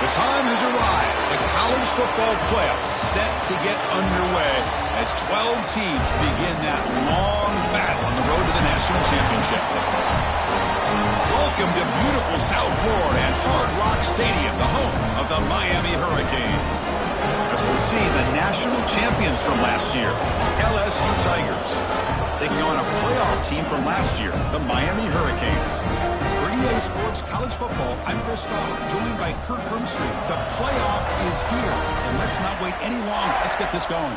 The time has arrived. The college football playoffs set to get underway as 12 teams begin that long battle on the road to the national championship. Welcome to beautiful South Florida and Hard Rock Stadium, the home of the Miami Hurricanes. As we'll see the national champions from last year, LSU Tigers, taking on a playoff team from last year, the Miami Hurricanes. Bringing you sports college football, I'm Chris Fowler, joined by Kirk Hermstreet. The playoff is here, and let's not wait any longer. Let's get this going.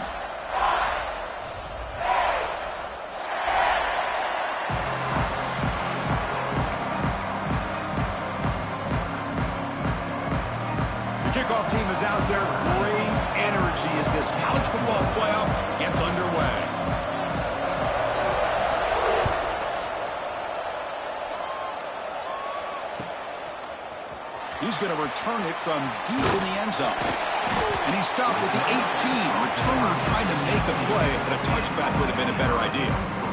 The kickoff team is out there. Great energy as this college football playoff gets underway. He's going to return it from deep in the end zone. And he stopped with the 18. Returner trying to make a play, but a touchback would have been a better idea.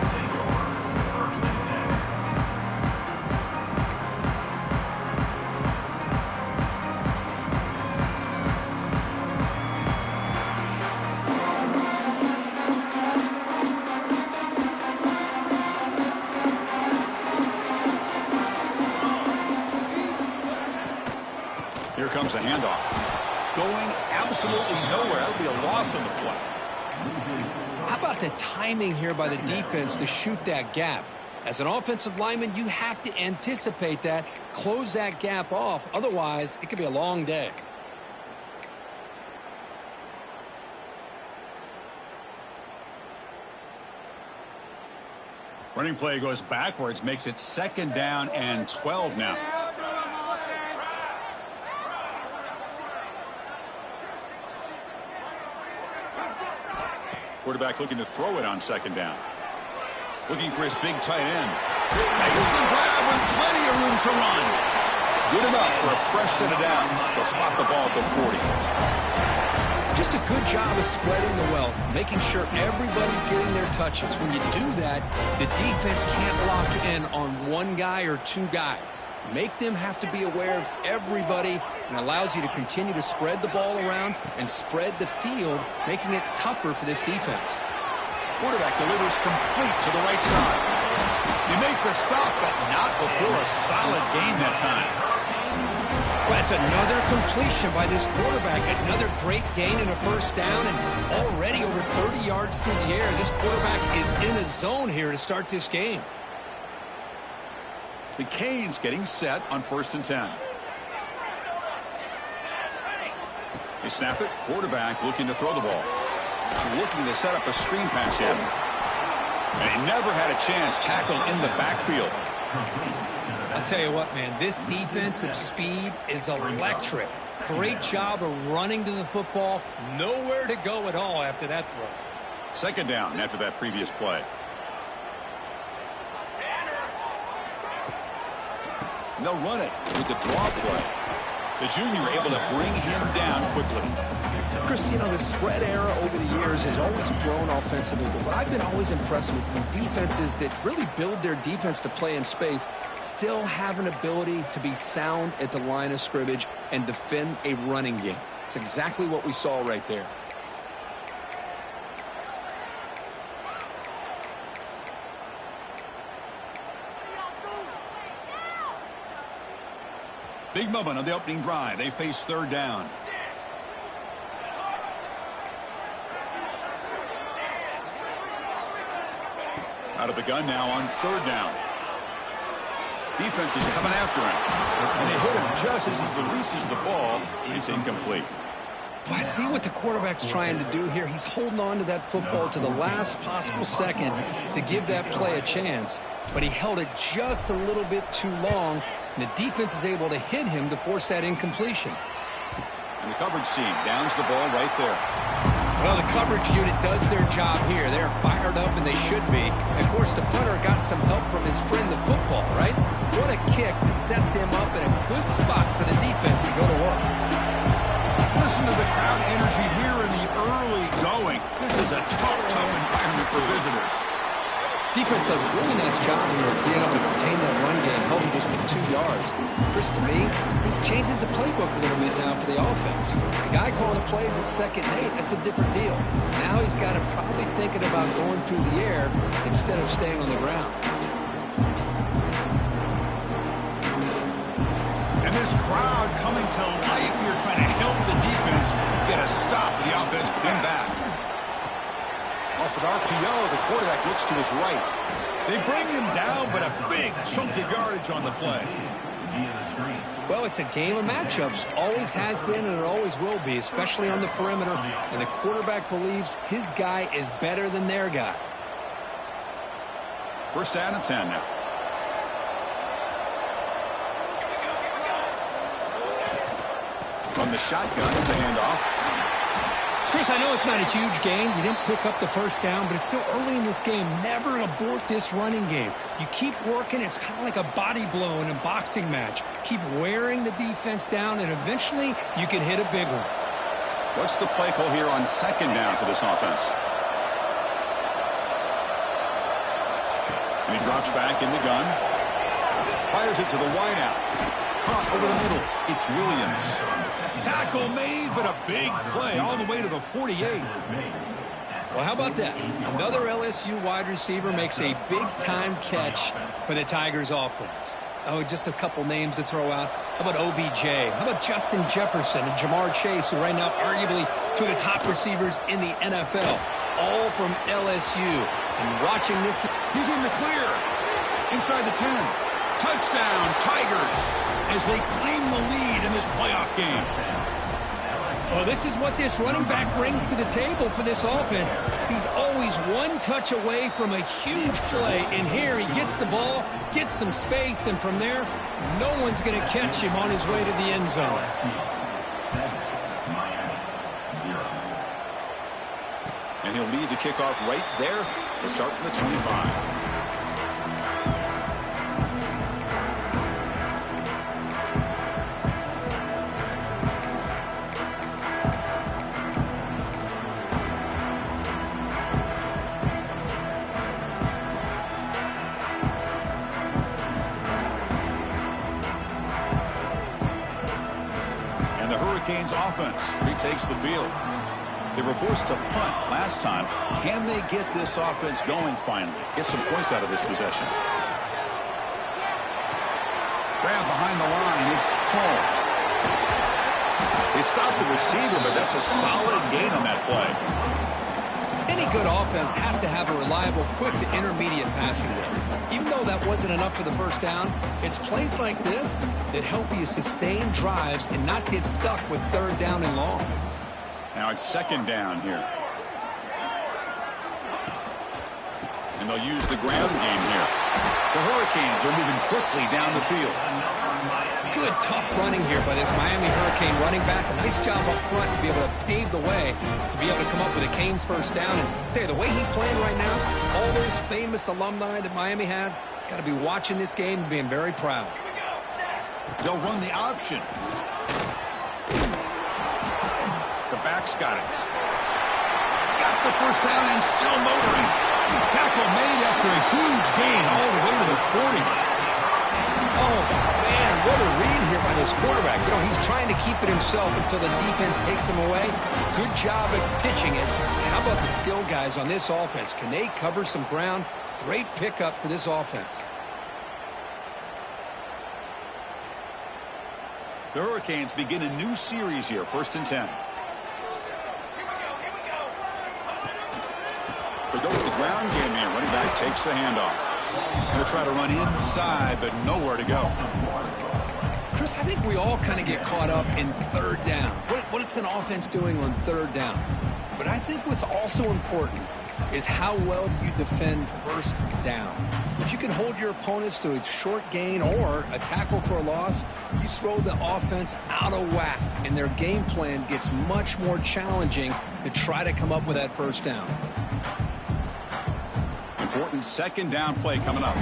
Here comes a handoff. Going absolutely nowhere. That'll be a loss on the play. How about the timing here by the defense to shoot that gap? As an offensive lineman, you have to anticipate that, close that gap off. Otherwise, it could be a long day. Running play goes backwards, makes it 2nd down and 12 now. Quarterback looking to throw it on 2nd down. Looking for his big tight end. Makes the grab with plenty of room to run. Good enough for a fresh set of downs. They'll spot the ball at the 40. Just a good job of spreading the wealth, making sure everybody's getting their touches. When you do that, the defense can't lock in on one guy or two guys. Make them have to be aware of everybody, and allows you to continue to spread the ball around and spread the field, making it tougher for this defense. Quarterback delivers complete to the right side. You make the stop, but not before a solid gain that time. Well, that's another completion by this quarterback. Another great gain in a 1st down, and already over 30 yards through the air. This quarterback is in a zone here to start this game. The Canes getting set on 1st and 10. They snap it. Quarterback looking to throw the ball. Looking to set up a screen pass here. And he never had a chance tackled in the backfield. I'll tell you what, man, this defensive speed is electric. Great job of running to the football. Nowhere to go at all after that throw. 2nd down after that previous play. And they'll run it with the draw play. The junior able to bring him down quickly. Chris, you know, the spread era over the years has always grown offensively, but what I've been always impressed with defenses that really build their defense to play in space still have an ability to be sound at the line of scrimmage and defend a running game. It's exactly what we saw right there. Big moment on the opening drive. They face 3rd down. Out of the gun now on 3rd down. Defense is coming after him. And they hit him just as he releases the ball. It's incomplete. Well, I see what the quarterback's trying to do here. He's holding on to that football to the last possible second to give that play a chance. But he held it just a little bit too long, and the defense is able to hit him to force that incompletion. And the coverage team downs the ball right there. Well, the coverage unit does their job here. They're fired up, and they should be. Of course, the punter got some help from his friend, the football, right? What a kick to set them up in a good spot for the defense to go to work. Listen to the crowd energy here in the early going. This is a tough environment for visitors. Defense does a really nice job here of being able to contain that run game, helping just with 2 yards. Chris, to me, this changes the playbook a little bit now for the offense. The guy calling the plays at 2nd and 8, that's a different deal. Now he's got to probably thinking about going through the air instead of staying on the ground. And this crowd coming to life here, trying to help the defense get a stop. The offense putting back. Off with RPO, the quarterback looks to his right. They bring him down, but a big chunk of yardage on the play. Well, it's a game of matchups. Always has been, and it always will be, especially on the perimeter. And the quarterback believes his guy is better than their guy. 1st down and 10 now. From the shotgun, it's a handoff. Chris, I know it's not a huge gain. You didn't pick up the 1st down, but it's still early in this game. Never abort this running game. You keep working. It's kind of like a body blow in a boxing match. Keep wearing the defense down, and eventually you can hit a big one. What's the play call here on 2nd down for this offense? And he drops back in the gun. Fires it to the wideout. Caught over the middle. It's Williams. Tackle made, but a big play all the way to the 48. Well, how about that? Another LSU wide receiver makes a big-time catch for the Tigers offense. Oh, just a couple names to throw out. How about OBJ? How about Justin Jefferson and Jamar Chase, who right now arguably two of the top receivers in the NFL, all from LSU. And watching this, he's in the clear. Inside the 10. Touchdown, Tigers, as they claim the lead in this playoff game. Well, this is what this running back brings to the table for this offense. He's always one touch away from a huge play. And here he gets the ball, gets some space, and from there, no one's going to catch him on his way to the end zone. And he'll lead the kickoff right there to start from the 25. Offense retakes the field. They were forced to punt last time. Can they get this offense going finally? Get some points out of this possession. Grab behind the line. It's Paul. They stopped the receiver, but that's a solid gain on that play. Any good offense has to have a reliable, quick to intermediate passing game. Even though that wasn't enough for the 1st down, it's plays like this that help you sustain drives and not get stuck with 3rd down and long. Now it's 2nd down here. And they'll use the ground game here. The Hurricanes are moving quickly down the field. Good, tough running here by this Miami Hurricane running back. A nice job up front to be able to pave the way, to be able to come up with a Canes 1st down. And I'll tell you, the way he's playing right now, all those famous alumni that Miami have, got to be watching this game and being very proud. They'll run the option. The back's got it. Got the 1st down and still motoring. Tackle made after a huge gain all the way to the 40. Oh, man, what a read here by this quarterback. You know, he's trying to keep it himself until the defense takes him away. Good job at pitching it. And how about the skill guys on this offense? Can they cover some ground? Great pickup for this offense. The Hurricanes begin a new series here, 1st and 10. They go with the ground game here. Running back takes the handoff. Going to try to run inside, but nowhere to go. Chris, I think we all kind of get caught up in 3rd down. What is an offense doing on 3rd down? But I think what's also important is how well you defend 1st down. If you can hold your opponents to a short gain or a tackle for a loss, you throw the offense out of whack, and their game plan gets much more challenging to try to come up with that 1st down. Important 2nd down play coming up.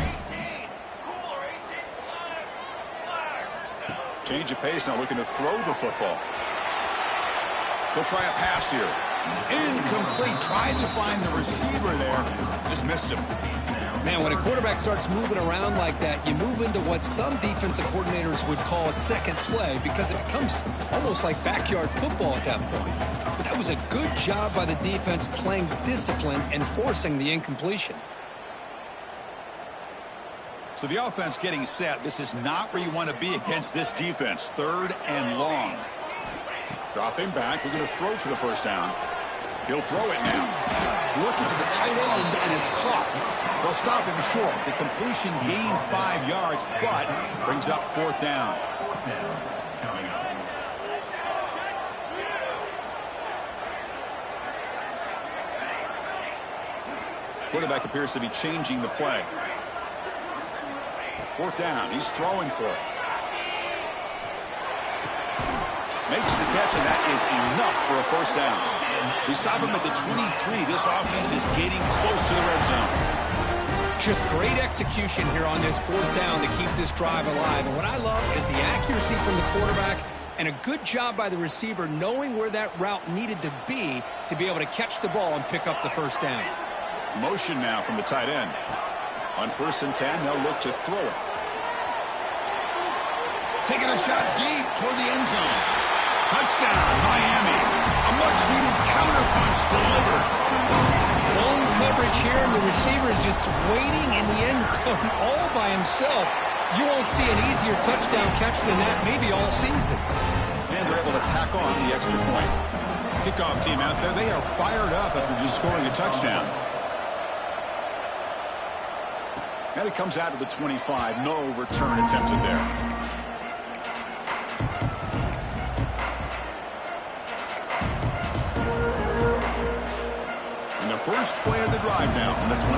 Change of pace now, looking to throw the football. He'll try a pass here. Incomplete. Tried to find the receiver there. Just missed him. Man, when a quarterback starts moving around like that, you move into what some defensive coordinators would call a second play because it becomes almost like backyard football at that point. But that was a good job by the defense playing discipline and forcing the incompletion. So the offense getting set. This is not where you want to be against this defense. 3rd and long. Dropping back. We're going to throw for the first down. He'll throw it now. Looking for the tight end, and it's caught. They'll stop him short. The completion gained 5 yards, but brings up 4th down. Quarterback appears to be changing the play. 4th down. He's throwing for it. Makes the catch, and that is enough for a first down. They stop him at the 23. This offense is getting close to the red zone. Just great execution here on this 4th down to keep this drive alive. And what I love is the accuracy from the quarterback and a good job by the receiver knowing where that route needed to be able to catch the ball and pick up the first down. Motion now from the tight end. On 1st and 10, they'll look to throw it. Taking a shot deep toward the end zone. Touchdown, Miami. A much-needed counterpunch delivered. Long coverage here, and the receiver is just waiting in the end zone all by himself. You won't see an easier touchdown catch than that maybe all season. And they're able to tack on the extra point. Kickoff team out there, they are fired up after just scoring a touchdown. And it comes out to the 25. No return attempted there. And the first play of the drive now from the 25.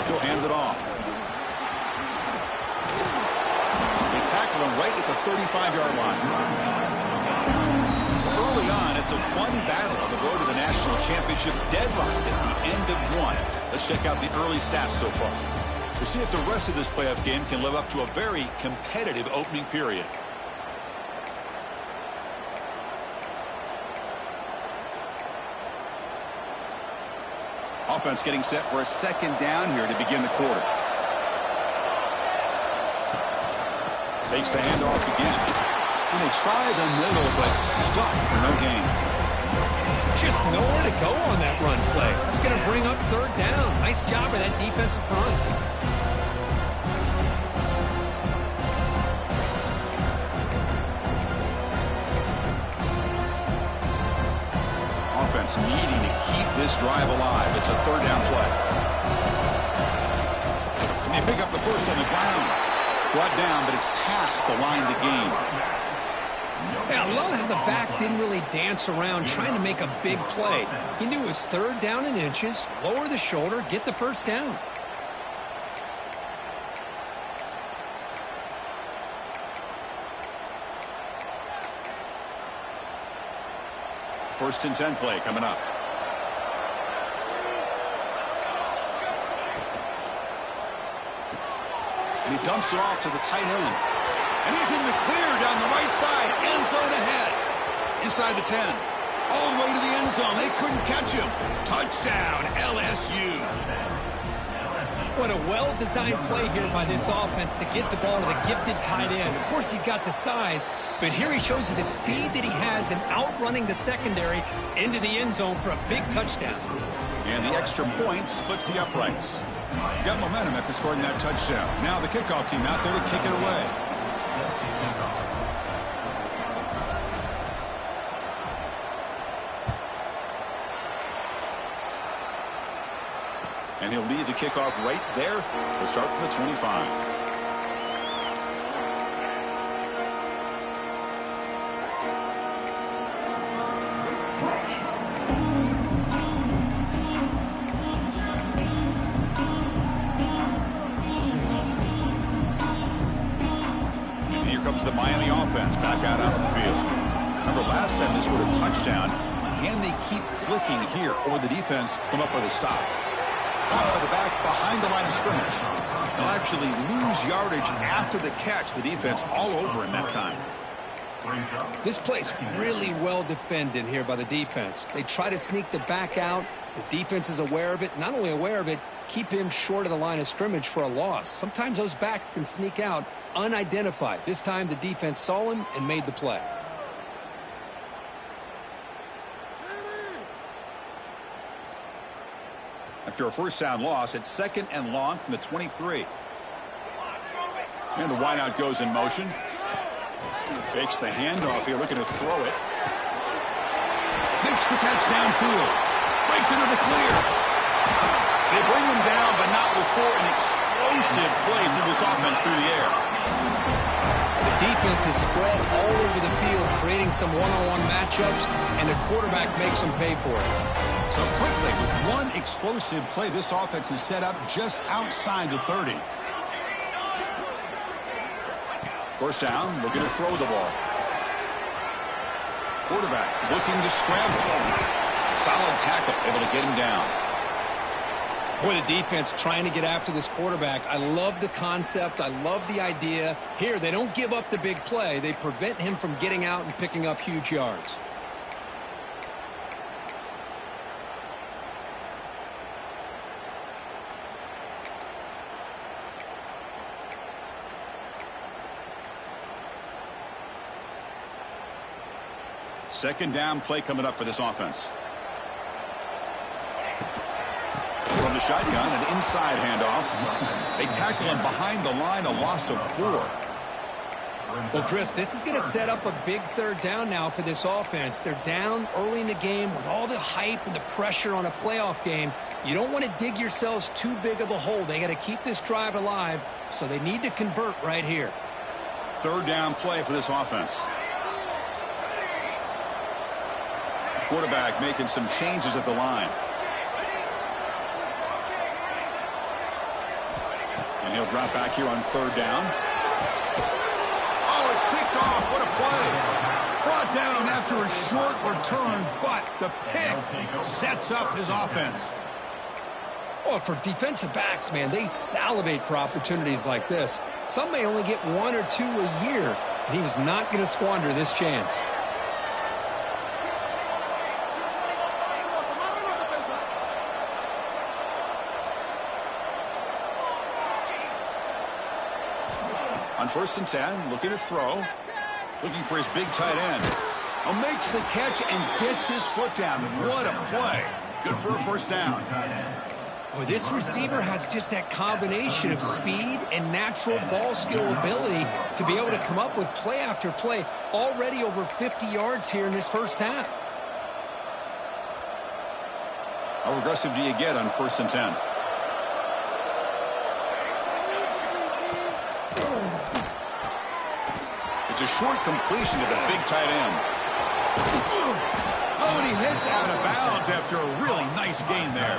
He'll hand it off. They tackle him right at the 35-yard line. Early on, it's a fun battle on the road to the national championship, deadlocked at the end of one. Let's check out the early stats so far. We'll see if the rest of this playoff game can live up to a very competitive opening period. Offense getting set for a 2nd down here to begin the quarter. Takes the handoff again. And they try the middle, but stuck for no gain. Just nowhere to go on that run play. That's going to bring up 3rd down. Nice job by that defensive front. Offense needing to keep this drive alive. It's a 3rd down play. And they pick up the first on the ground. Brought down, but it's past the line to gain. Yeah, I love how the back didn't really dance around trying to make a big play. He knew it's 3rd down in inches, lower the shoulder, get the first down. First and 10 play coming up. And he dumps it off to the tight end. And he's in the clear down the right side. End zone ahead. Inside the 10. All the way to the end zone. They couldn't catch him. Touchdown, LSU. What a well-designed play here by this offense to get the ball to the gifted tight end. Of course, he's got the size, but here he shows you the speed that he has in outrunning the secondary into the end zone for a big touchdown. And the extra point splits the uprights. Got momentum after scoring that touchdown. Now the kickoff team out there to kick it away. And he'll lead the kickoff right there. He'll start from the 25. The Miami offense back out on the field. Remember last time they scored a touchdown. Can they keep clicking here, or the defense come up with a stop? Caught by the back behind the line of scrimmage. They'll actually lose yardage after the catch. The defense all over him that time. This play's really well defended here by the defense. They try to sneak the back out, The defense is aware of it. Not only aware of it, keep him short of the line of scrimmage for a loss. Sometimes those backs can sneak out unidentified. This time the defense saw him and made the play. After a first down loss, it's 2nd and long from the 23. And the wideout goes in motion. Fakes the handoff here, looking to throw it. Makes the catch downfield. Breaks into the clear. They bring him down, but not before an explosive play through this offense through the air. The defense is spread all over the field, creating some one-on-one matchups, and the quarterback makes them pay for it. So quickly, with one explosive play, this offense is set up just outside the 30. First down, looking to throw the ball. Quarterback looking to scramble. Solid tackle, able to get him down. Boy, the defense trying to get after this quarterback. I love the concept. I love the idea. Here, they don't give up the big play. They prevent him from getting out and picking up huge yards. Second down play coming up for this offense. From the shotgun, an inside handoff. They tackle him behind the line, a loss of 4. Well, Chris, this is going to set up a big third down now for this offense. They're down early in the game with all the hype and the pressure on a playoff game. You don't want to dig yourselves too big of a hole. They got to keep this drive alive, so they need to convert right here. Third down play for this offense. Quarterback making some changes at the line. And he'll drop back here on third down. Oh, it's picked off. What a play. Brought down after a short return, but the pick sets up his offense. Well, for defensive backs, man, they salivate for opportunities like this. Some may only get 1 or 2 a year, and he was not going to squander this chance. On 1st and 10, looking to throw. Looking for his big tight end. Oh, makes the catch and gets his foot down. What a play. Good for a first down. Boy, this receiver has just that combination of speed and natural ball skill ability to be able to come up with play after play. Already over 50 yards here in this first half. How aggressive do you get on 1st and 10? It's a short completion to the big tight end. Oh, and he heads out of bounds after a really nice gain there.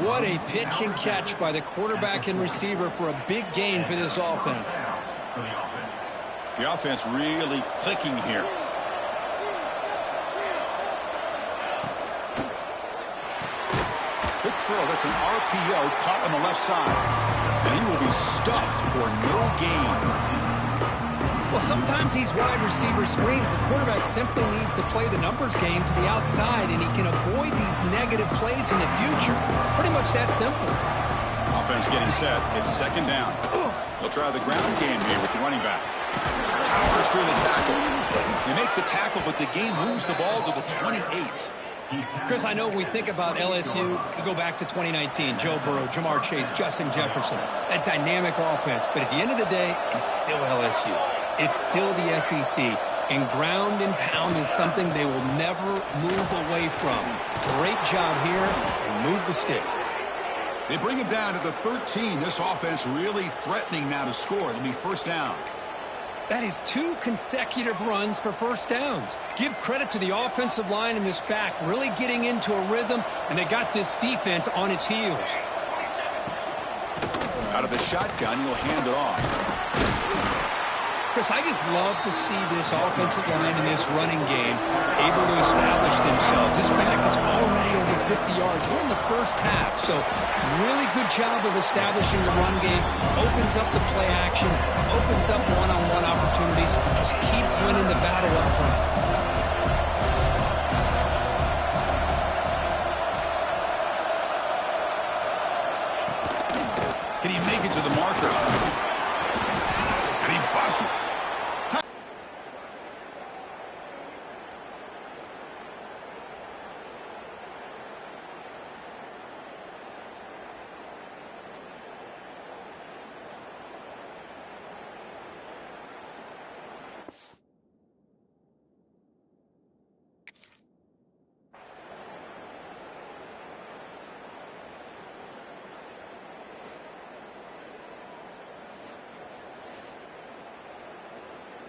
What a pitch and catch by the quarterback and receiver for a big gain for this offense. The offense really clicking here. Quick throw. That's an RPO caught on the left side. And he will be stuffed for no gain. Well, sometimes these wide receiver screens, the quarterback simply needs to play the numbers game to the outside, and he can avoid these negative plays in the future. Pretty much that simple. Offense getting set. It's 2nd down. They'll try the ground game here with the running back. Powers through the tackle. They make the tackle, but the game moves the ball to the 28. Chris, I know when we think about LSU, we go back to 2019, Joe Burrow, Jamar Chase, Justin Jefferson, that dynamic offense. But at the end of the day, it's still LSU. It's still the SEC, and ground and pound is something they will never move away from. Great job here, and move the sticks. They bring him down to the 13. This offense really threatening now to score. It'll be first down. That is 2 consecutive runs for first downs. Give credit to the offensive line and this back really getting into a rhythm, and they got this defense on its heels. Out of the shotgun, he'll hand it off. Chris, I just love to see this offensive line in this running game able to establish themselves. This back is already over 50 yards. We're in the first half, so really good job of establishing the run game. Opens up the play action, opens up one-on-one opportunities. Just keep winning the battle up front. Can he make it to the marker? And he busts.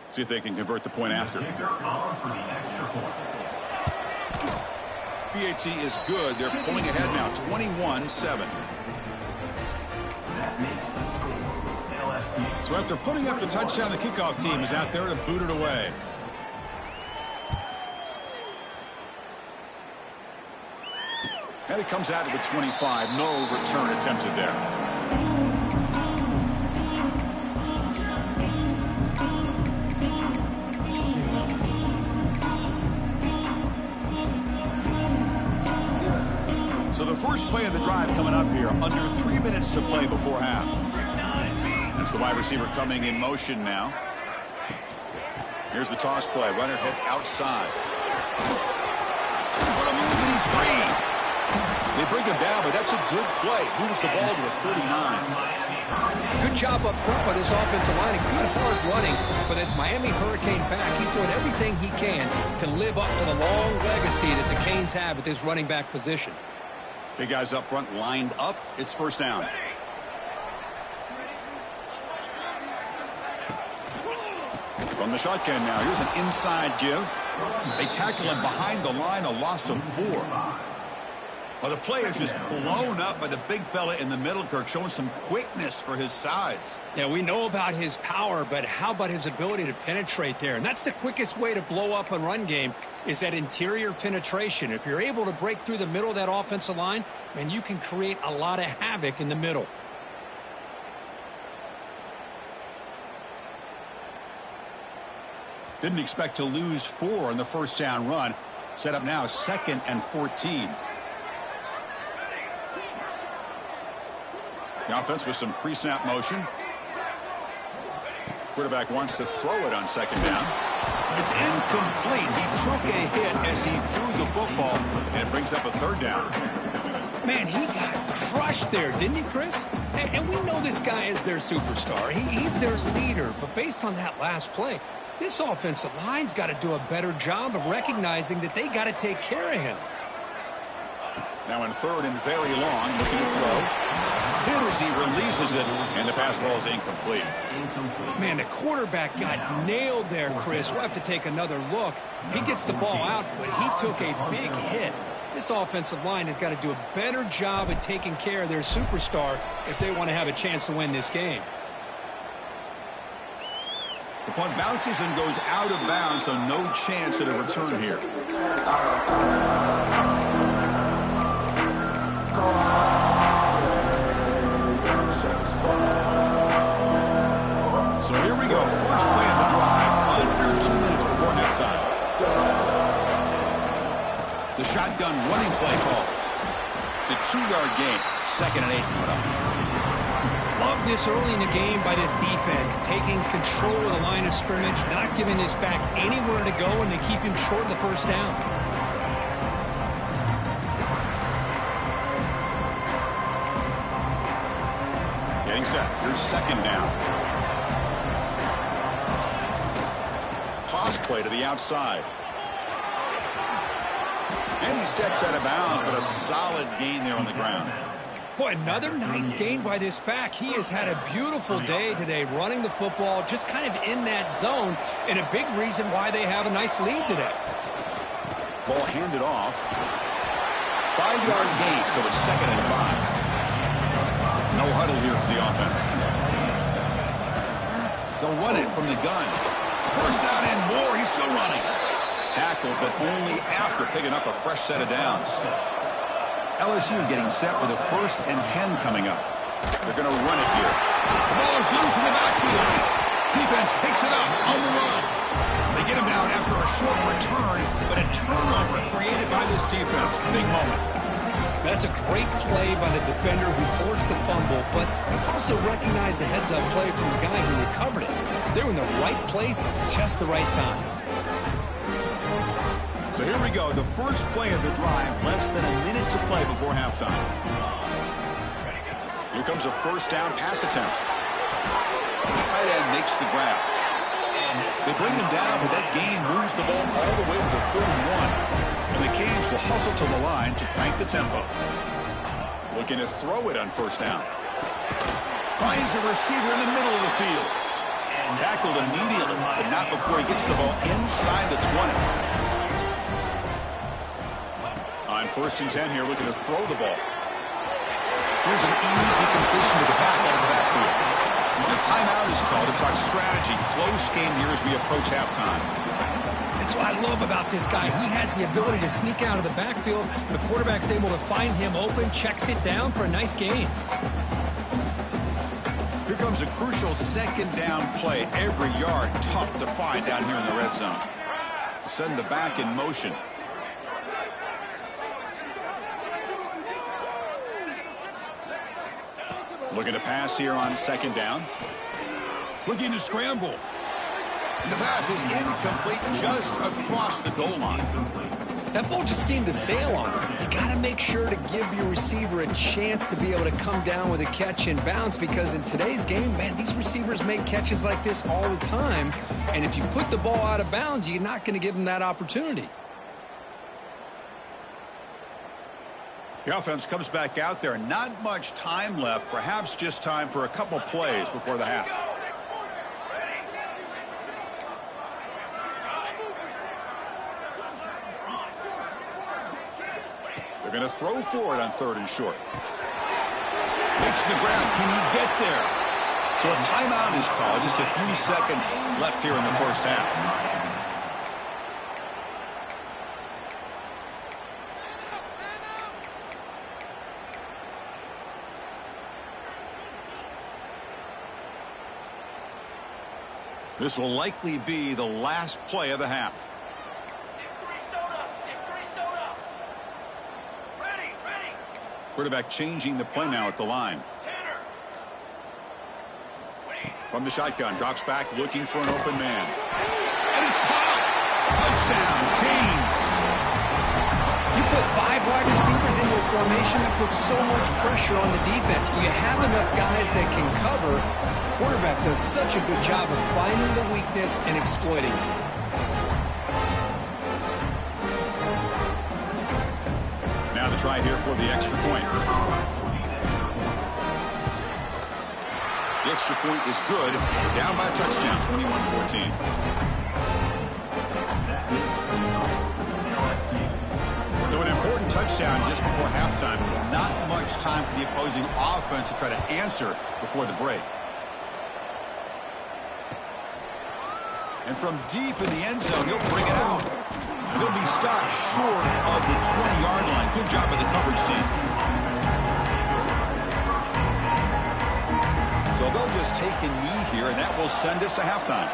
See if they can convert the point after. BHC is good. They're pulling ahead now, 21-7. So after putting up the touchdown, the kickoff team is out there to boot it away. And it comes out to the 25. No return attempted there. So the first play of the drive coming up here, under 3 minutes to play before half. That's the wide receiver coming in motion now. Here's the toss play. Runner heads outside. What a move, and he's free. They bring him down, but that's a good play. Moves the ball to the 39. Good job up front by this offensive line and good hard running for this Miami Hurricane back. He's doing everything he can to live up to the long legacy that the Canes have at this running back position. Big guys up front lined up. It's first down. From the shotgun now. Here's an inside give. They tackle him behind the line, a loss of 4. Well, the play is just blown up by the big fella in the middle, Kirk, showing some quickness for his size. Yeah, we know about his power, but how about his ability to penetrate there? And that's the quickest way to blow up a run game, is that interior penetration. If you're able to break through the middle of that offensive line, man, you can create a lot of havoc in the middle. Didn't expect to lose 4 on the first down run. Set up now 2nd and 14. The offense with some pre-snap motion. Quarterback wants to throw it on 2nd down. It's incomplete. He took a hit as he threw the football, and it brings up a 3rd down. Man, he got crushed there, didn't he, Chris? And we know this guy is their superstar. He's their leader. But based on that last play, this offensive line's got to do a better job of recognizing that they got to take care of him. Now in 3rd and very long, looking to throw. Hit as he releases it, and the pass ball is incomplete. Man, the quarterback got nailed there, Chris. We'll have to take another look. He gets the ball out, but he took a big hit. This offensive line has got to do a better job at taking care of their superstar if they want to have a chance to win this game. The punt bounces and goes out of bounds, so no chance at a return here. So here we go. First play of the drive, under 2 minutes before halftime. The shotgun running play call. It's a 2-yard gain. 2nd and 8 coming up. Love this early in the game by this defense, taking control of the line of scrimmage, not giving this back anywhere to go, and they keep him short of the first down. Getting set. Here's 2nd down. Toss play to the outside. And he steps out of bounds, but a solid gain there on the ground. Boy, another nice gain by this back. He has had a beautiful day today running the football, just kind of in that zone, and a big reason why they have a nice lead today. Ball handed off. 5-yard gain, so it's 2nd and 5. No huddle here for the offense. They'll run it from the gun. First down and more. He's still running. Tackled, but only after picking up a fresh set of downs. LSU getting set with a 1st and 10 coming up. They're going to run it here. The ball is loose in the backfield. Defense picks it up on the run. They get him down after a short return, but a turnover created by this defense. Big moment. That's a great play by the defender who forced the fumble, but let's also recognize the heads-up play from the guy who recovered it. They were in the right place at just the right time. So here we go, the first play of the drive, less than a minute to play before halftime. Here comes a first down pass attempt. The tight end makes the grab. They bring him down, but that gain moves the ball all the way to the 31. And the Canes will hustle to the line to crank the tempo. Looking to throw it on first down. Finds a receiver in the middle of the field. Tackled immediately, but not before he gets the ball inside the 20. On 1st and 10 here, looking to throw the ball. Here's an easy completion to the back out of the backfield. The timeout is called to talk strategy. Close game here as we approach halftime. That's what I love about this guy. He has the ability to sneak out of the backfield. The quarterback's able to find him open, checks it down for a nice gain. Here comes a crucial second down play. Every yard tough to find down here in the red zone. Send the back in motion. Looking to pass here on 2nd down. Looking to scramble. And the pass is incomplete just across the goal line. That ball just seemed to sail on him. You got to make sure to give your receiver a chance to be able to come down with a catch and bounce, because in today's game, man, these receivers make catches like this all the time. And if you put the ball out of bounds, you're not going to give them that opportunity. The offense comes back out there. Not much time left. Perhaps just time for a couple plays before the half. They're going to throw for it on 3rd and short. Makes the grab. Can he get there? So a timeout is called. Just a few seconds left here in the first half. This will likely be the last play of the half. Quarterback changing the play now at the line. From the shotgun, drops back looking for an open man. And it's caught! Touchdown, Canes! You put 5 wide receivers into a formation that puts so much pressure on the defense. Do you have enough guys that can cover? Quarterback does such a good job of finding the weakness and exploiting it. Now the try here for the extra point. The extra point is good. Down by a touchdown, 21-14. So an important touchdown just before halftime. Not much time for the opposing offense to try to answer before the break. And from deep in the end zone, he'll bring it out. And he'll be stopped short of the 20-yard line. Good job by the coverage team. So they'll just take a knee here, and that will send us to halftime.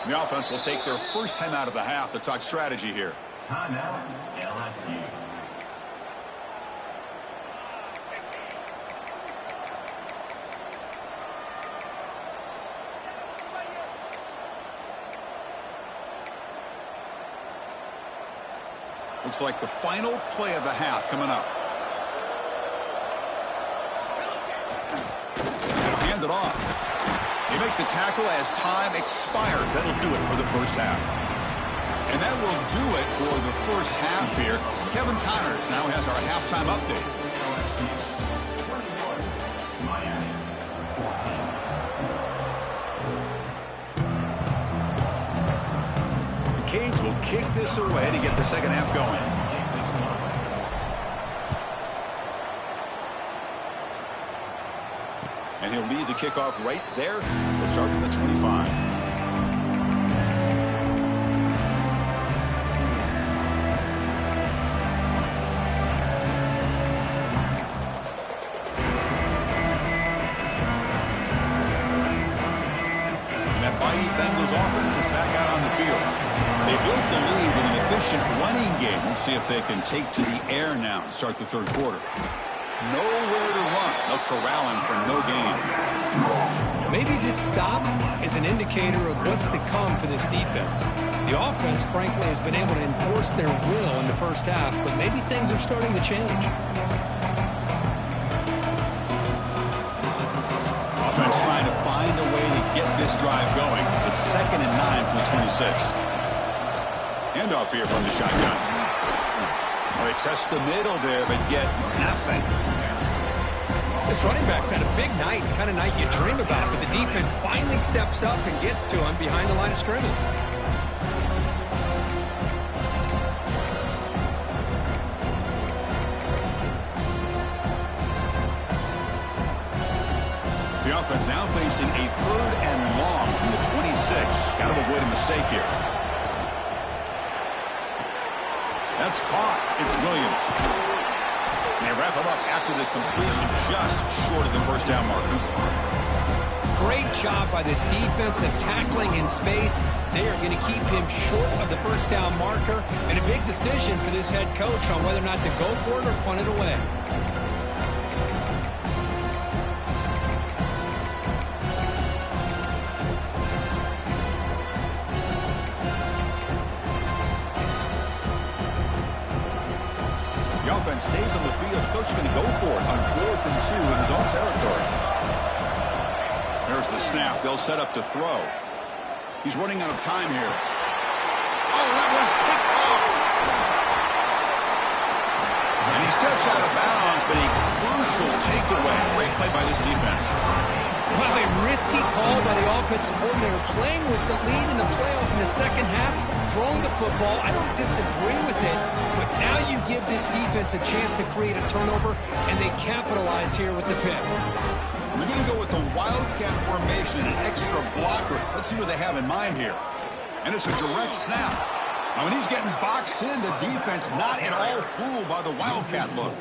The offense will take their first time out of the half to talk strategy here. Timeout, LSU. Looks like the final play of the half coming up. Hand it off. They make the tackle as time expires. That'll do it for the first half. And that will do it for the first half here. Kevin Connors now has our halftime update. Miami, 14. The Canes will kick this away to get the second half going. And he'll lead the kickoff right there. We'll start from the 25. Bengals offense is back out on the field. They built the lead with an efficient running game. Let's see if they can take to the air now and start the third quarter. Nowhere to run. They'll corral him for no gain. Maybe this stop is an indicator of what's to come for this defense. The offense, frankly, has been able to enforce their will in the first half, but maybe things are starting to change. Offense trying to find a way to get this drive going. It's 2nd and 9 from the 26. Handoff here from the shotgun. Well, they test the middle there, but get nothing. This running back's had a big night, the kind of night you dream about, but the defense finally steps up and gets to him behind the line of scrimmage. The offense now facing a 3rd and long from the 26. Got to avoid a mistake here. That's caught. It's Williams. And they wrap him up after the completion, just short of the first down marker. Great job by this defense of tackling in space. They are going to keep him short of the first down marker, and a big decision for this head coach on whether or not to go for it or punt it away. The offense stays on the field. The coach is going to go for it on 4th and 2 in his own territory. There's the snap. They'll set up to throw. He's running out of time here. Oh, that one's picked off. And he steps out of bounds, but a crucial takeaway. Great play by this defense. Well, a risky call by the offensive coordinator, playing with the lead in the playoff in the second half, throwing the football. I don't disagree with it, but now you give this defense a chance to create a turnover, and they capitalize here with the pick. We're going to go with the Wildcat formation, an extra blocker. Let's see what they have in mind here. And it's a direct snap. Now, when he's getting boxed in, the defense not at all fooled by the Wildcat look.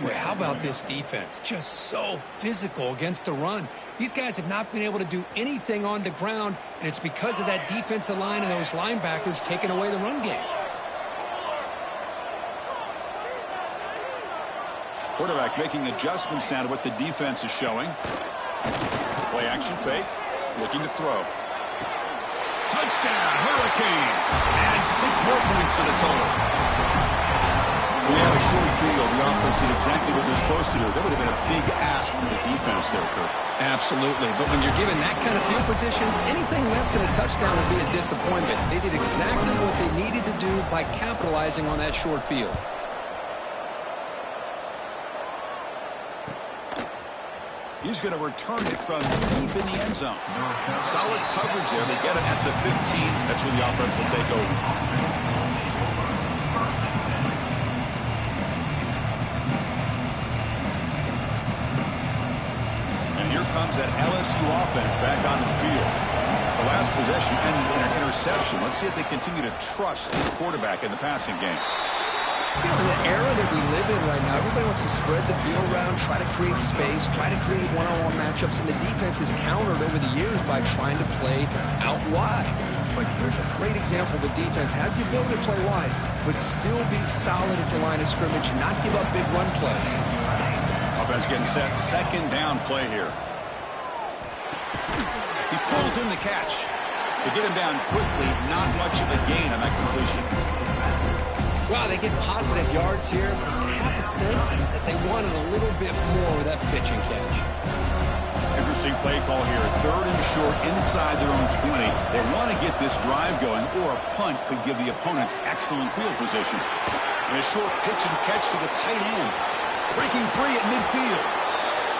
Well, how about this defense? Just so physical against the run. These guys have not been able to do anything on the ground, and it's because of that defensive line and those linebackers taking away the run game. Quarterback making adjustments now to what the defense is showing. Play action fake. Looking to throw. Touchdown, Hurricanes. And 6 more points to the total. We had a short field. The offense did exactly what they're supposed to do. That would have been a big ask from the defense there, Kurt. Absolutely. But when you're given that kind of field position, anything less than a touchdown would be a disappointment. They did exactly what they needed to do by capitalizing on that short field. He's going to return it from deep in the end zone. Solid coverage there. They get him at the 15. That's where the offense will take over. And here comes that LSU offense back onto the field. The last possession ended in an interception. Let's see if they continue to trust this quarterback in the passing game. You know, in the era that we live in right now, everybody wants to spread the field around, try to create space, try to create one-on-one matchups, and the defense is countered over the years by trying to play out wide. But here's a great example. The defense has the ability to play wide, but still be solid at the line of scrimmage, not give up big run plays. Offense getting set. 2nd down play here. He pulls in the catch. They get him down quickly. Not much of a gain on that completion. Wow, they get positive yards here. I have a sense that they wanted a little bit more with that pitch and catch. Interesting play call here. 3rd and short inside their own 20. They want to get this drive going, or a punt could give the opponents excellent field position. And a short pitch and catch to the tight end. Breaking free at midfield.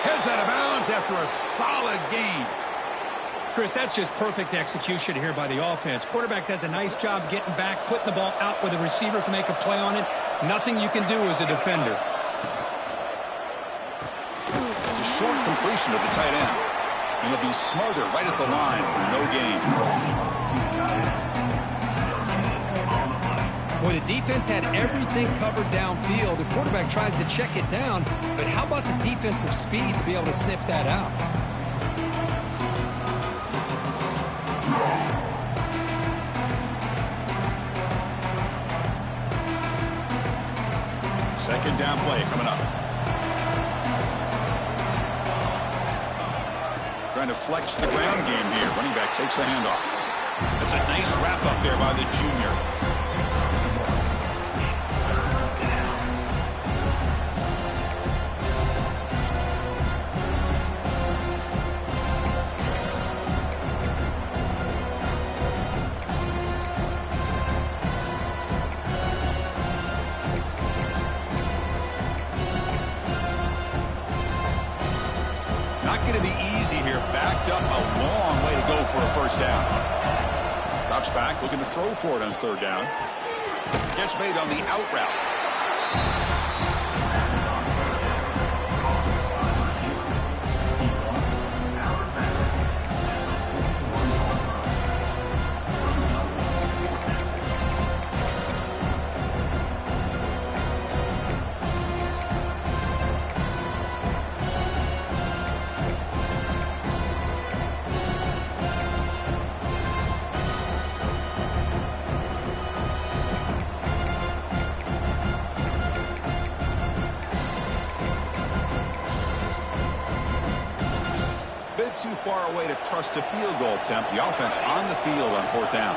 Heads out of bounds after a solid gain. Chris, that's just perfect execution here by the offense. Quarterback does a nice job getting back, putting the ball out where the receiver can make a play on it. Nothing you can do as a defender. A short completion of the tight end. And they'll be smarter right at the line for no gain. Boy, the defense had everything covered downfield. The quarterback tries to check it down, but how about the defensive speed to be able to sniff that out? down play coming up. Trying to flex the ground game here. Running back takes the handoff. That's a nice wrap up there by the junior. Not going to be easy here. Backed up a long way to go for a first down. Drops back, looking to throw for it on third down. Gets made on the out route. Too far away to trust a field goal attempt. The offense on the field on fourth down.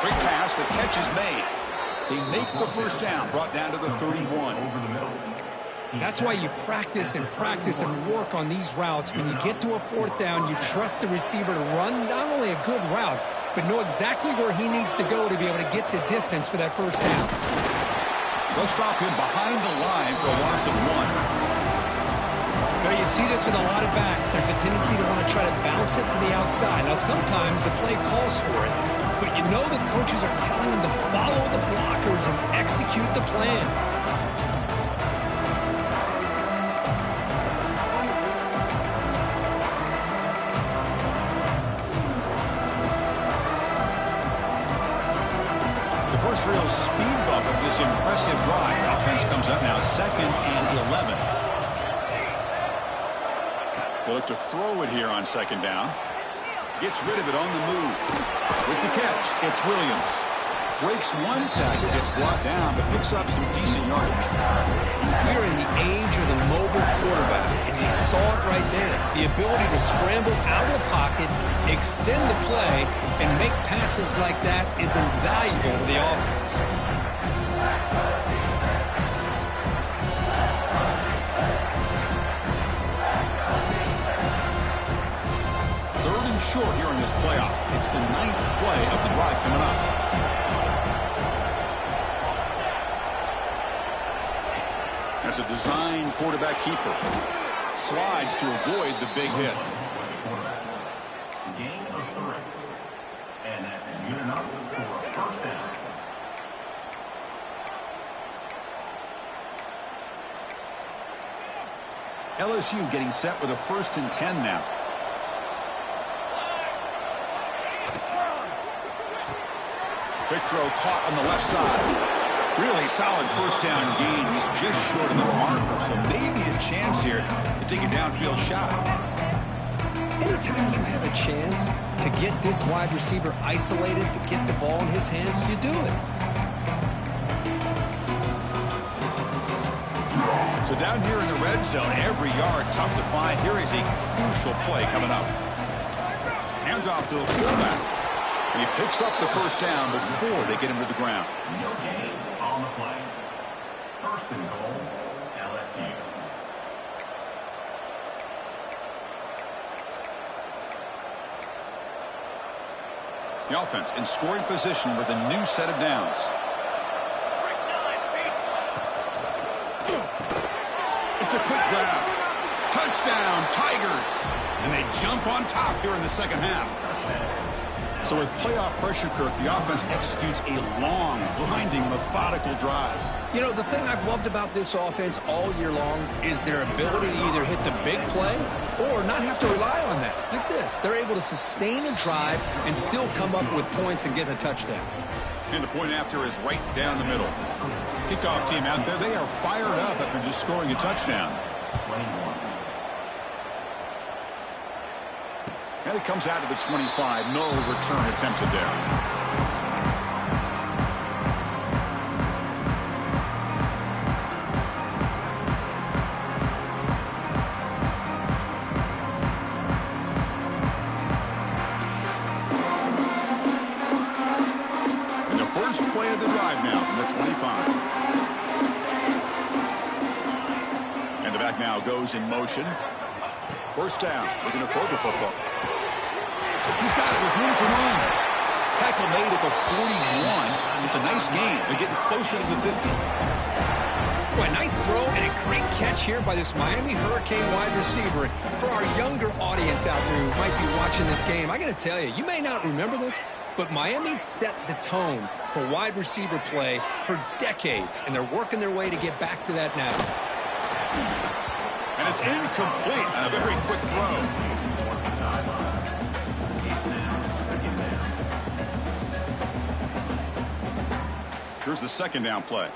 Quick pass, the catch is made. They make the first down, brought down to the 31. That's why you practice and practice and work on these routes. When you get to a fourth down, you trust the receiver to run not only a good route, but know exactly where he needs to go to be able to get the distance for that first down. They'll stop him behind the line for a loss of 1. Now you see this with a lot of backs. There's a tendency to want to try to bounce it to the outside. Now sometimes the play calls for it, but you know the coaches are telling them to follow the blockers and execute the plan. First real speed bump of this impressive drive. Offense comes up now 2nd and 11. They look to throw it here on 2nd down. Gets rid of it on the move. With the catch, it's Williams. Breaks one tackle, gets brought down, but picks up some decent yardage. We're in the age of the mobile quarterback, and you saw it right there. The ability to scramble out of the pocket, extend the play, and make passes like that is invaluable to the offense. Third and short here in this playoff. It's the 9th play of the drive coming up. That's a design quarterback keeper. Slides to avoid the big hit. Gain of 3. And that's good enough for a first down. LSU getting set with a 1st and 10 now. Quick throw caught on the left side. Really solid first down gain. He's just short of the marker, so maybe a chance here to take a downfield shot. Anytime you have a chance to get this wide receiver isolated, to get the ball in his hands, you do it. So down here in the red zone, every yard tough to find. Here is a crucial play coming up. Hands off to the fullback. And he picks up the first down before they get him to the ground. No gain on the play. 1st and goal, LSU. The offense in scoring position with a new set of downs. It's a quick grab. Touchdown, Tigers. And they jump on top here in the second half. So with playoff pressure, Kirk, the offense executes a long, blinding, methodical drive. You know, the thing I've loved about this offense all year long is their ability to either hit the big play or not have to rely on that. Like this, they're able to sustain a drive and still come up with points and get a touchdown. And the point after is right down the middle. Kickoff team out there, they are fired up after just scoring a touchdown. 21. And it comes out of the 25. No return attempted there. And the back now goes in motion. First down. Looking to throw the football. He's got it with room to run. Tackle made at the 41. It's a nice gain. They're getting closer to the 50. Boy, nice throw and a great catch here by this Miami Hurricane wide receiver. For our younger audience out there who might be watching this game, I got to tell you, you may not remember this, but Miami set the tone for wide receiver play for decades, and they're working their way to get back to that now. And it's incomplete on a very quick throw. Here's the second down play.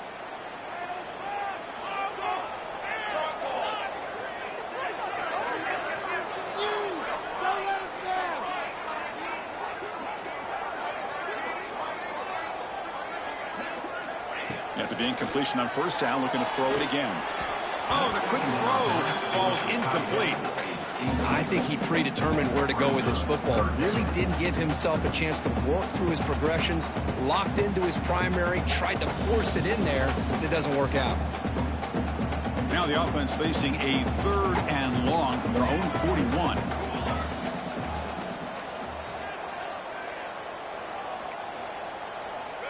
After the incompletion on first down, looking to throw it again. Oh, the quick throw falls incomplete. I think he predetermined where to go with his football. Really didn't give himself a chance to work through his progressions. Locked into his primary, tried to force it in there, and it doesn't work out. Now the offense facing a 3rd and long from their own 41.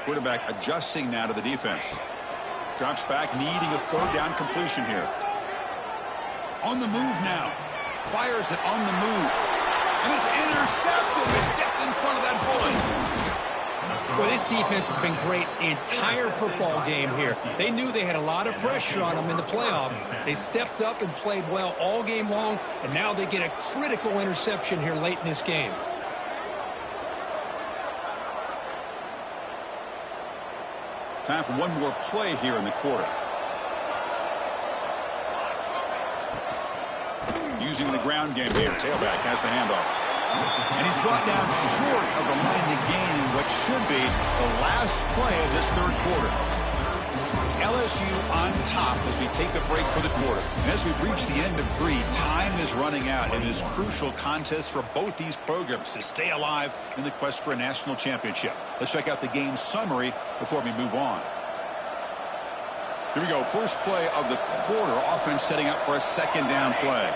Quarterback adjusting now to the defense. Drops back, needing a 3rd down completion here. On the move now. Fires it on the move. And it's intercepted. He stepped in front of that bullet. Well, this defense has been great the entire football game here. They knew they had a lot of pressure on them in the playoff. They stepped up and played well all game long, and now they get a critical interception here late in this game. Time for one more play here in the quarter. Using the ground game here. Tailback has the handoff. And he's brought down short of the line to gain what should be the last play of this 3rd quarter. It's LSU on top as we take a break for the quarter. And as we've reached the end of 3, time is running out in this crucial contest for both these programs to stay alive in the quest for a national championship. Let's check out the game summary before we move on. Here we go. First play of the quarter. Offense setting up for a 2nd down play.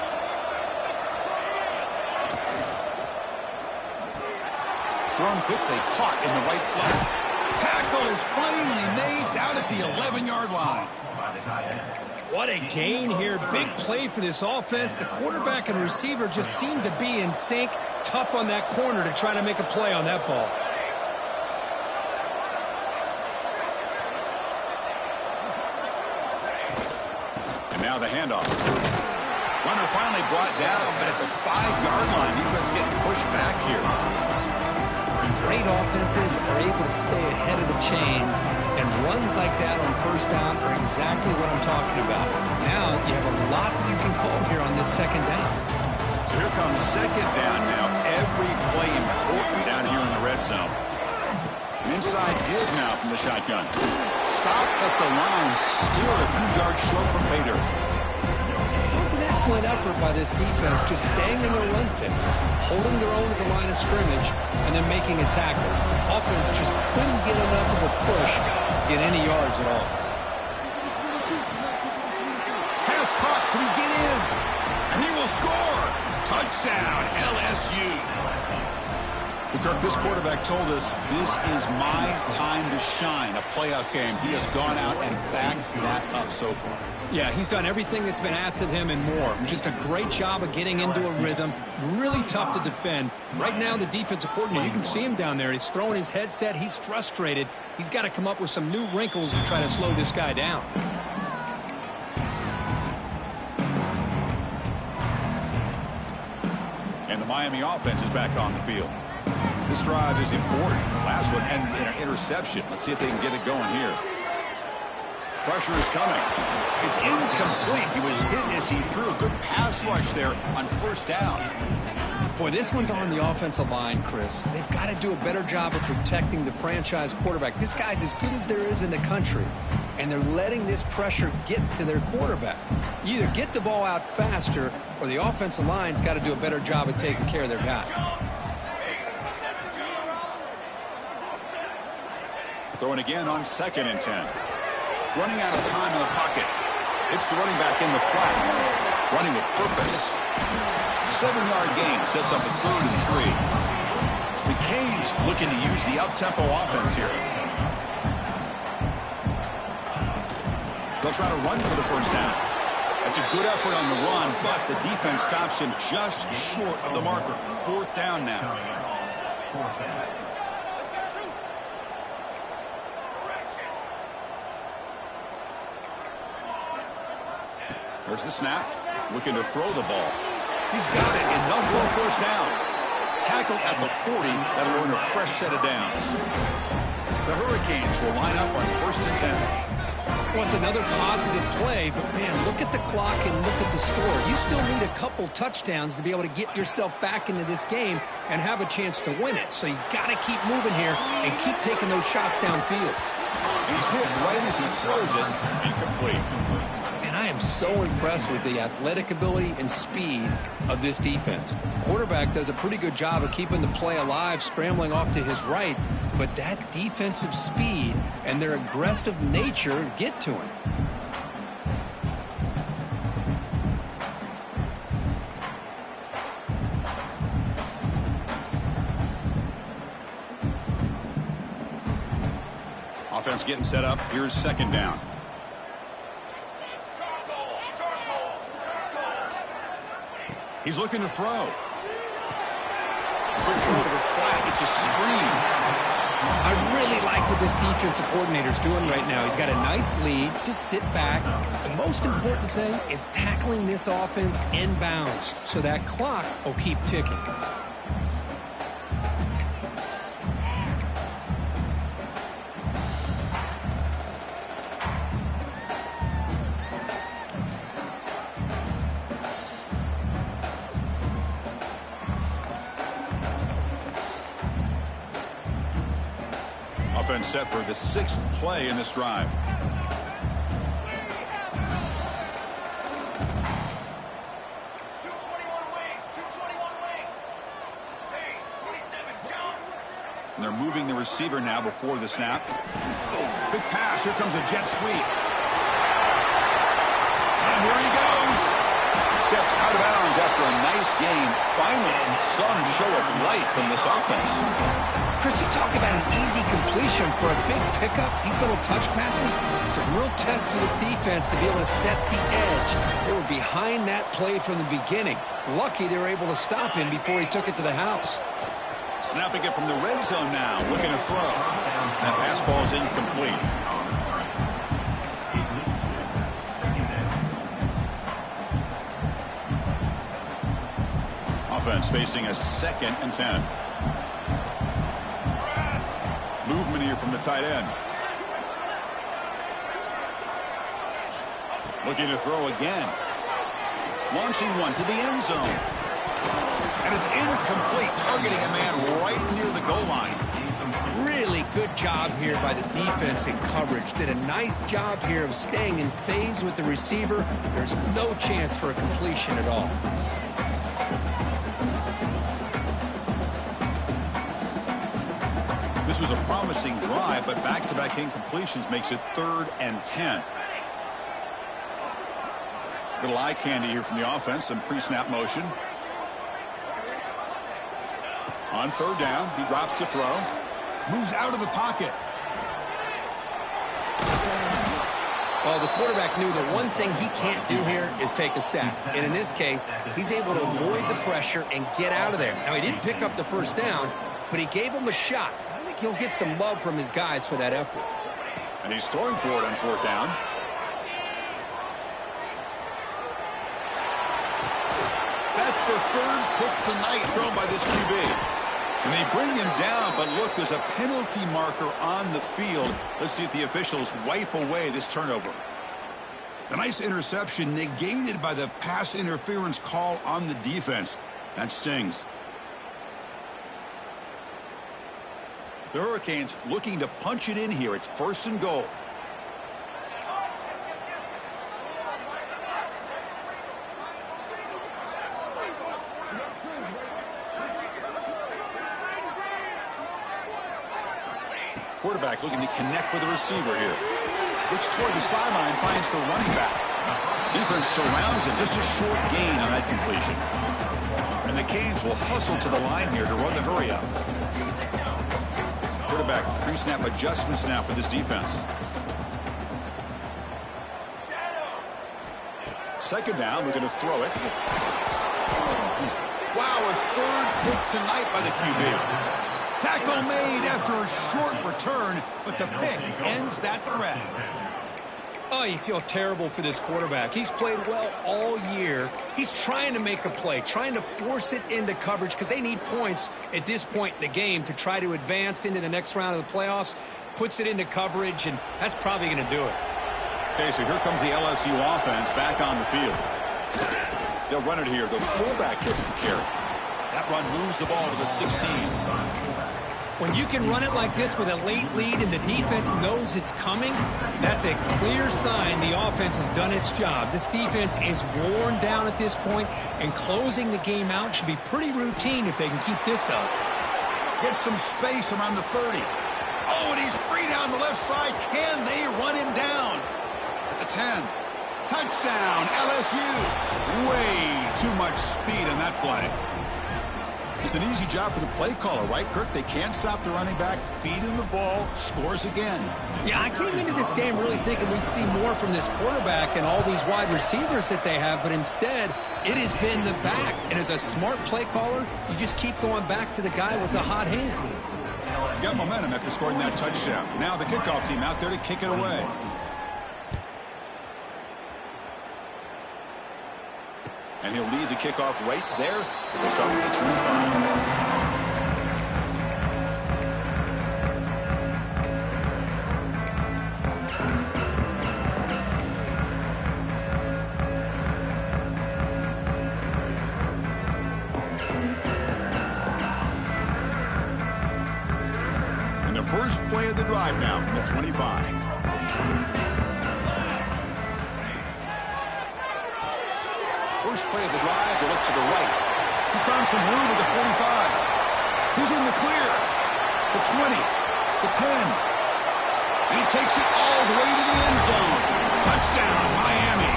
Thrown quickly, caught in the right flat. Tackle is finally made down at the 11-yard line. What a gain here. Big play for this offense. The quarterback and receiver just seem to be in sync. Tough on that corner to try to make a play on that ball. And now the handoff. Runner finally brought down, but at the 5-yard line, defense getting pushed back here. Great offenses are able to stay ahead of the chains, and runs like that on first down are exactly what I'm talking about. Now you have a lot that you can call here on this 2nd down. So here comes 2nd down now. Every play important down here in the red zone. An inside give now from the shotgun. Stop at the line, still a few yards short from pay dirt. It was an excellent effort by this defense, just staying in their run fits, holding their own at the line of scrimmage, and then making a tackle. Offense just couldn't get enough of a push to get any yards at all. Pass caught. Can he get in? And he will score. Touchdown, LSU. Kirk, this quarterback told us this is my time to shine, a playoff game. He has gone out and backed that up so far. Yeah, he's done everything that's been asked of him and more. Just a great job of getting into a rhythm. Really tough to defend. Right now, the defensive coordinator, you can see him down there. He's throwing his headset. He's frustrated. He's got to come up with some new wrinkles to try to slow this guy down. And the Miami offense is back on the field. This drive is important. Last one ended in an interception. Let's see if they can get it going here. Pressure is coming. It's incomplete. He was hit as he threw a good pass rush there on first down. Boy, this one's on the offensive line, Chris. They've got to do a better job of protecting the franchise quarterback. This guy's as good as there is in the country, and they're letting this pressure get to their quarterback. You either get the ball out faster, or the offensive line's got to do a better job of taking care of their guy. Throwing again on 2nd and 10. Running out of time in the pocket. It's the running back in the flat. Running with purpose. 7-yard gain sets up a 3rd and 3. The Canes looking to use the up-tempo offense here. They'll try to run for the first down. That's a good effort on the run, but the defense stops him just short of the marker. 4th down now. There's the snap. Looking to throw the ball. He's got it. Enough for a first down. Tackled at the 40. That'll earn a fresh set of downs. The Hurricanes will line up on 1st and 10. Well, it's another positive play, but, man, look at the clock and look at the score. You still need a couple touchdowns to be able to get yourself back into this game and have a chance to win it. So you got to keep moving here and keep taking those shots downfield. He's hit right as he throws it. Incomplete. And I am so impressed with the athletic ability and speed of this defense. Quarterback does a pretty good job of keeping the play alive, scrambling off to his right, but that defensive speed and their aggressive nature get to him. Offense getting set up. Here's 2nd down. He's looking to throw. Quick throw to the flat. It's a screen. I really like what this defensive coordinator's doing right now. He's got a nice lead. Just sit back. The most important thing is tackling this offense inbounds so that clock will keep ticking. Offense set for the 6th play in this drive. And they're moving the receiver now before the snap. Big pass. Here comes a jet sweep. And here he goes. Steps out of bounds after a nice game. Finally, some show of life from this offense. Chris, you talk about an easy completion for a big pickup. These little touch passes, it's a real test for this defense to be able to set the edge. They were behind that play from the beginning. Lucky they were able to stop him before he took it to the house. Snapping it from the red zone now, looking to throw. That pass ball is incomplete. Offense facing a 2nd and 10. Movement here from the tight end. Looking to throw again. Launching one to the end zone. And it's incomplete, targeting a man right near the goal line. Really good job here by the defense in coverage. Did a nice job here of staying in phase with the receiver. There's no chance for a completion at all. This was a promising drive, but back-to-back incompletions makes it 3rd and 10. Little eye candy here from the offense, some pre-snap motion. On 3rd down, he drops to throw. Moves out of the pocket. Well, the quarterback knew the one thing he can't do here is take a sack. And in this case, he's able to avoid the pressure and get out of there. Now, he didn't pick up the first down, but he gave him a shot. I think he'll get some love from his guys for that effort. And he's throwing for it on 4th down. That's the 3rd pick tonight thrown by this QB. And they bring him down, but look, there's a penalty marker on the field. Let's see if the officials wipe away this turnover. The nice interception negated by the pass interference call on the defense. That stings. The Hurricanes looking to punch it in here. It's 1st and goal. Quarterback looking to connect with the receiver here. Looks toward the sideline, finds the running back. Defense surrounds him. Just a short gain on that completion. And the Canes will hustle to the line here to run the hurry up. Quarterback pre-snap adjustments now for this defense. Second down, we're going to throw it. Wow, a third pick tonight by the QB. Tackle made after a short return, but the pick ends that threat. Oh, you feel terrible for this quarterback. He's played well all year. He's trying to make a play, trying to force it into coverage because they need points at this point in the game to try to advance into the next round of the playoffs. Puts it into coverage, and that's probably going to do it. Okay, so here comes the LSU offense back on the field. They'll run it here. The fullback gets the carry. That run moves the ball to the 16. When you can run it like this with a late lead and the defense knows it's coming, that's a clear sign the offense has done its job. This defense is worn down at this point, and closing the game out should be pretty routine if they can keep this up. Gets some space around the 30. Oh, and he's free down the left side. Can they run him down? At the 10. Touchdown, LSU. Way too much speed on that play. It's an easy job for the play caller, right, Kirk? They can't stop the running back, feed him the ball, scores again. Yeah, I came into this game really thinking we'd see more from this quarterback and all these wide receivers that they have, but instead, it has been the back. And as a smart play caller, you just keep going back to the guy with the hot hand. Got momentum after scoring that touchdown. Now the kickoff team out there to kick it away. And he'll lead the kickoff right there at the start of the 25. And the first play of the drive now from the 25. First play of the drive, they look to the right. He's found some room at the 45. He's in the clear. The 20. The 10. And he takes it all the way to the end zone. Touchdown, Miami.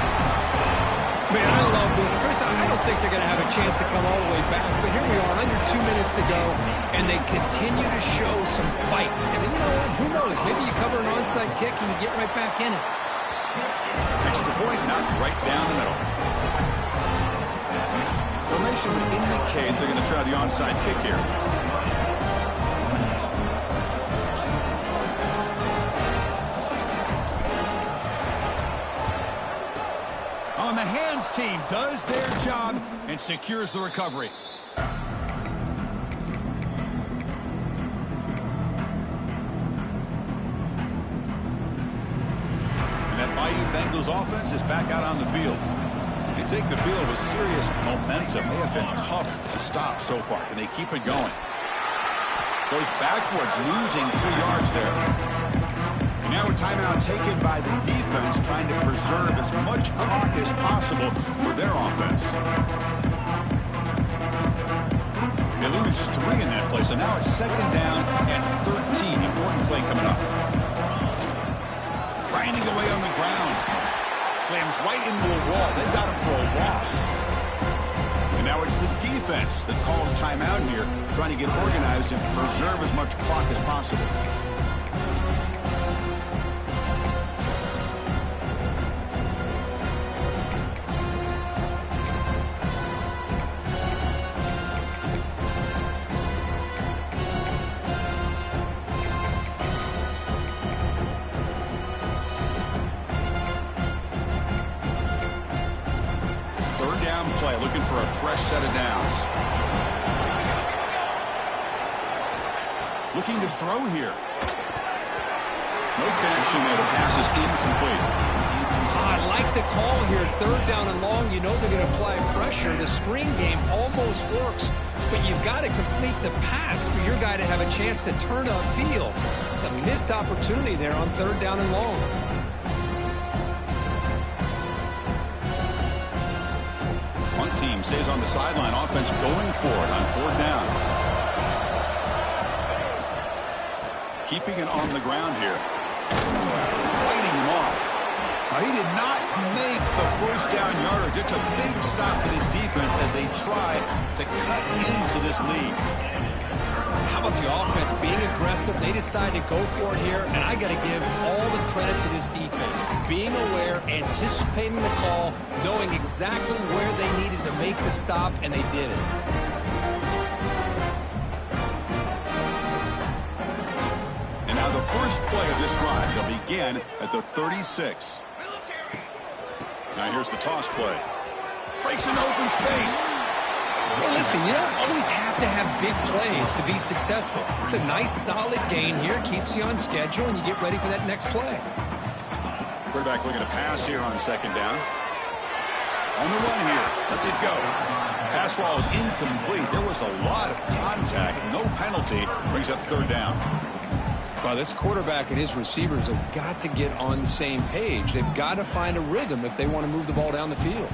Man, I love this. Chris, I don't think they're going to have a chance to come all the way back. But here we are, under 2 minutes to go, and they continue to show some fight. And then, you know what? Who knows? Maybe you cover an onside kick and you get right back in it. Extra point, knocked right down the middle. Formation would indicate they're going to try the onside kick here. On the hands team does their job and secures the recovery. And that Bayou Bengals offense is back out on the field. They take the field with serious momentum. They have been tough to stop so far. Can they keep it going? Goes backwards, losing 3 yards there. And now a timeout taken by the defense, trying to preserve as much clock as possible for their offense. They lose 3 in that play, so now it's second down and 13. Important play coming up. Grinding away on the ground. Slams right into a wall. They've got him for a loss. And now it's the defense that calls timeout here, trying to get organized and preserve as much clock as possible. Looking for a fresh set of downs. Looking to throw here. No connection there. The pass is incomplete. I like the call here. Third down and long. You know they're going to apply pressure. The screen game almost works, but you've got to complete the pass for your guy to have a chance to turn upfield. It's a missed opportunity there on third down and long. Team stays on the sideline. Offense going for it on fourth down. Keeping it on the ground here. Fighting him off. He did not make the first down yardage. It's a big stop for this defense as they try to cut into this lead. How about the offense being aggressive? They decide to go for it here, and I got to give all the credit to this defense. Being aware, anticipating the call, knowing exactly where they needed to make the stop, and they did it. And now the first play of this drive, they'll begin at the 36. Now here's the toss play. Breaks into open space. Hey, listen, you don't always have to have big plays to be successful. It's a nice, solid gain here. Keeps you on schedule, and you get ready for that next play. Quarterback looking to pass here on second down. On the run here. Lets it go. Pass ball is incomplete. There was a lot of contact. No penalty. Brings up third down. Well, this quarterback and his receivers have got to get on the same page. They've got to find a rhythm if they want to move the ball down the field.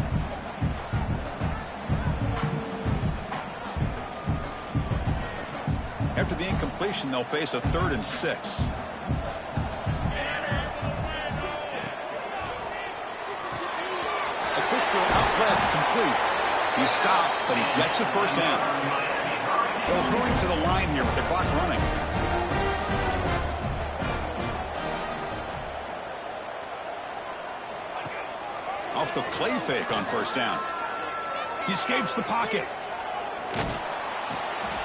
After the incompletion, they'll face a 3rd and 6. A quick throw out left, complete. He stopped, but he gets a first down. They'll hurry to the line here with the clock running. Off the play fake on first down. He escapes the pocket.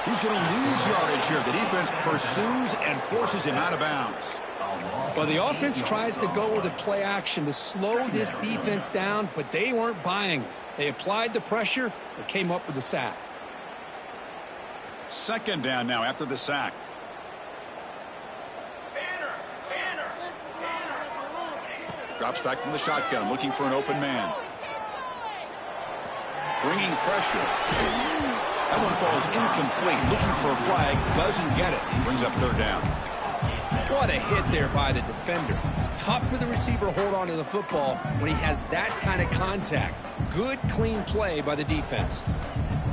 He's going to lose yardage here. The defense pursues and forces him out of bounds. Well, the offense tries to go with a play action to slow this defense down, but they weren't buying it. They applied the pressure and came up with the sack. Second down now after the sack. Drops back from the shotgun, looking for an open man. Bringing pressure. That one falls incomplete. Looking for a flag. Doesn't get it. Brings up third down. What a hit there by the defender. Tough for the receiver to hold on to the football when he has that kind of contact. Good, clean play by the defense.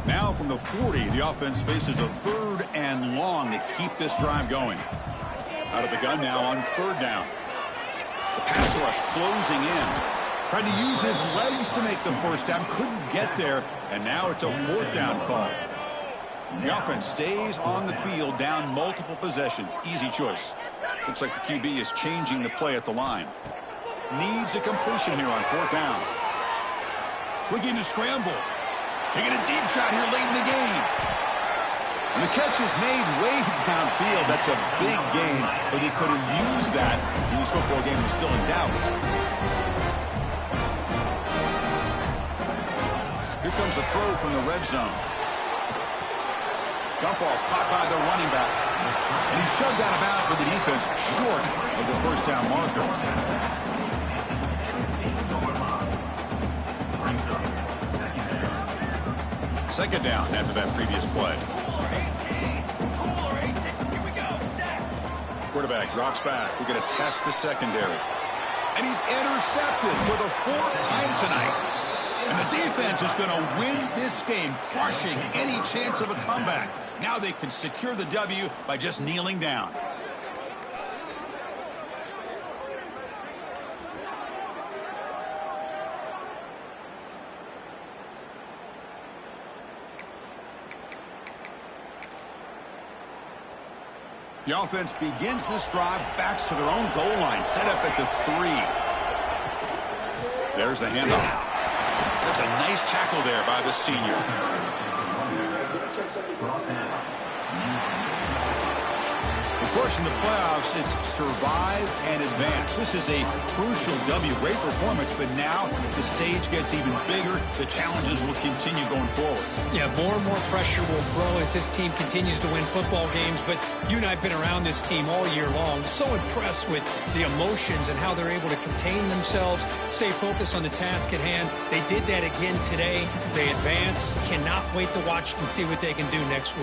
Now from the 40, the offense faces a 3rd and long to keep this drive going. Out of the gun now on third down. The pass rush closing in. Tried to use his legs to make the first down. Couldn't get there. And now it's a 4th down call. The offense stays on the field down multiple possessions. Easy choice. Looks like the QB is changing the play at the line. Needs a completion here on 4th down. Looking to scramble. Taking a deep shot here late in the game. And the catch is made way downfield. That's a big gain, but he could have used that when this football game was still in doubt. Here comes a throw from the red zone. Dump off caught by the running back. And he's shoved out of bounds by the defense short of the first down marker. Second down after that previous play. Quarterback drops back. We're going to test the secondary. And he's intercepted for the 4th time tonight. And the defense is going to win this game, crushing any chance of a comeback. Now they can secure the W by just kneeling down. The offense begins this drive, backs to their own goal line, set up at the 3. There's the handoff. That's a nice tackle there by the senior. Of course, in the playoffs, it's survive and advance. This is a crucial W. Great performance, but now the stage gets even bigger. The challenges will continue going forward. Yeah, more and more pressure will grow as this team continues to win football games. But you and I have been around this team all year long. So impressed with the emotions and how they're able to contain themselves, stay focused on the task at hand. They did that again today. They advance. Cannot wait to watch and see what they can do next week.